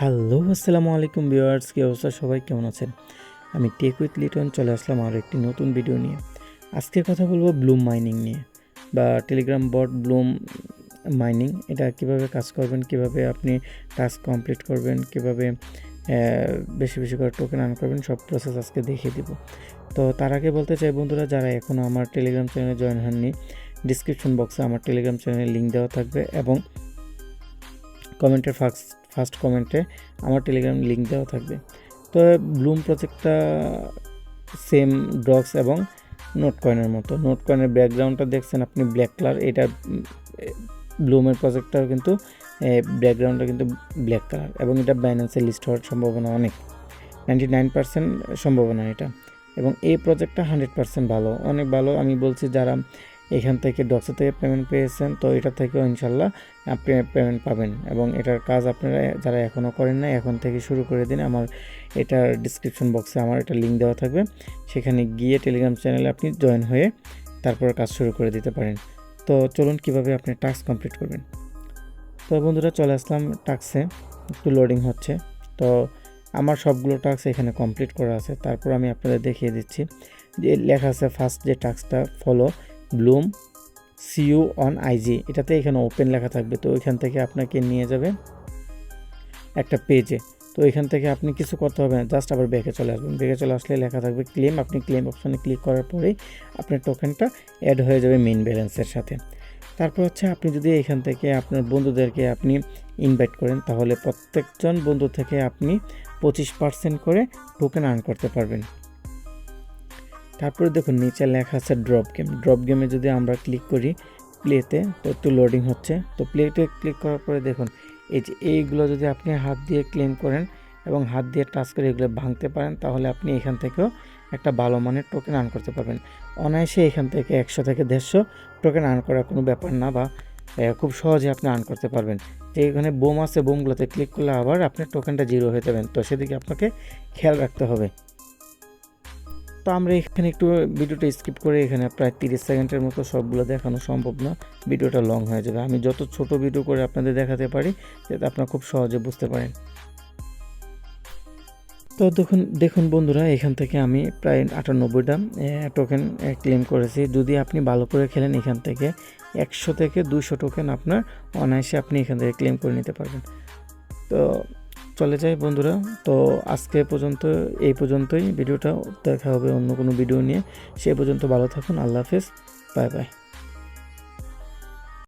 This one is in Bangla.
হ্যালো, আসসালামু আলাইকুম ভিউয়ার্স, কী অবস্থা? সবাই কেমন আছেন? আমি টেক উইথ লিটন চলে আসলাম আরও একটি নতুন ভিডিও নিয়ে। আজকে কথা বলবো ব্লুম মাইনিং নিয়ে, বা টেলিগ্রাম বট ব্লুম মাইনিং। এটা কিভাবে কাজ করবেন, কিভাবে আপনি টাস্ক কমপ্লিট করবেন, কিভাবে বেশি বেশি করে টোকেন আর্ন করবেন, সব প্রসেস আজকে দেখিয়ে দিব। তো তার আগে বলতে চাই বন্ধুরা, যারা এখনও আমার টেলিগ্রাম চ্যানেলে জয়েন হননি, ডিসক্রিপশন বক্সে আমার টেলিগ্রাম চ্যানেলের লিঙ্ক দেওয়া থাকবে এবং কমেন্টের ফার্স্ট কমেন্টে আমার টেলিগ্রাম লিঙ্ক দেওয়া থাকবে। তো ব্লুম প্রজেক্টটা সেম ড্রক্স এবং নোট কয়েনের মতো। নোট কয়েনের ব্যাকগ্রাউন্ডটা দেখছেন আপনি ব্ল্যাক কালার, এটা ব্লুমের প্রজেক্টটাও কিন্তু ব্যাকগ্রাউন্ডটা কিন্তু ব্ল্যাক কালার, এবং এটা বাইন্যান্সে লিস্ট হওয়ার সম্ভাবনা অনেক, 99% সম্ভাবনা এটা। এবং এই প্রজেক্টটা 100% ভালো, অনেক ভালো। আমি বলছি যারা এখান থেকে ডক্সে থেকে পেমেন্ট পেয়েছেন, তো এটা থেকেও ইনশাল্লাহ আপনি পেমেন্ট পাবেন। এবং এটার কাজ আপনারা যারা এখনও করেন না, এখন থেকে শুরু করে দিন। আমার এটার ডিসক্রিপশন বক্সে আমার এটা লিঙ্ক দেওয়া থাকবে, সেখানে গিয়ে টেলিগ্রাম চ্যানেলে আপনি জয়েন হয়ে তারপর কাজ শুরু করে দিতে পারেন। তো চলুন কীভাবে আপনি টাস্ক কমপ্লিট করবেন। তো বন্ধুরা, চলে আসলাম টাস্কে, একটু লোডিং হচ্ছে। তো আমার সবগুলো টাস্ক এখানে কমপ্লিট করা আছে, তারপর আমি আপনাদের দেখিয়ে দিচ্ছি। যে লেখা আছে ফার্স্ট যে টাস্কটা, follow Bloom CU on IG, এটাতে এখানে ওপেন লেখা থাকবে। তো ওইখান থেকে আপনাকে নিয়ে যাবে একটা পেজে। তো এখান থেকে আপনি কিছু করতে হবে না, জাস্ট আবার ব্যাকে চলে আসবেন। ব্যাকে চলে আসলে লেখা থাকবে ক্লেম। আপনি ক্লেম অপশানে ক্লিক করার পরেই আপনার টোকেনটা অ্যাড হয়ে যাবে মেইন ব্যালেন্সের সাথে। তারপর হচ্ছে আপনি যদি এখান থেকে আপনার বন্ধুদেরকে আপনি ইনভাইট করেন, তাহলে প্রত্যেকজন বন্ধু থেকে আপনি 25% করে টোকেন আর্ন করতে পারবেন। তারপরে দেখুন নিচে লেখা আছে ড্রপ গেম। ড্রপ গেমে যদি আমরা ক্লিক করি প্লেতে, তো একটু লোডিং হচ্ছে। তো প্লেতে ক্লিক করার পরে দেখুন এই যে এইগুলো যদি আপনি হাত দিয়ে ক্লেম করেন এবং হাত দিয়ে টাচ করে এগুলো ভাঙতে পারেন, তাহলে আপনি এখান থেকেও একটা ভালো মানের টোকেন আর্ন করতে পারবেন। অনায়াসে এখান থেকে 100 থেকে 150 টোকেন আর্ন করার কোনো ব্যাপার না, বা খুব সহজে আপনি আর্ন করতে পারবেন। যে এখানে বোম আছে, বোমগুলোতে ক্লিক করলে আবার আপনার টোকেনটা জিরো হয়ে যাবেন, তো সেদিকে আপনাকে খেয়াল রাখতে হবে। তো আমরা এখানে একটু ভিডিওটা স্কিপ করে, এখানে প্রায় 30 সেকেন্ডের মতো সবগুলো দেখানো সম্ভব না, ভিডিওটা লং হয়ে যাবে। আমি যত ছোট ভিডিও করে আপনাদের দেখাতে পারি, যাতে আপনারা খুব সহজে বুঝতে পারেন। তো দেখুন বন্ধুরা, এখান থেকে আমি প্রায় 98টা টোকেন ক্লেম করেছি। যদি আপনি ভালো করে খেলেন, এখান থেকে 100 থেকে 200 টোকেন আপনার অনায়াসে আপনি এখান থেকে ক্লেম করে নিতে পারবেন। তো চলে যাই বন্ধুরা, তো আজকে পর্যন্ত এই পর্যন্তই ভিডিওটা। দেখা হবে অন্য কোনো ভিডিও নিয়ে। সে পর্যন্ত ভালো থাকুন। আল্লাহ হাফেজ, বাই বাই।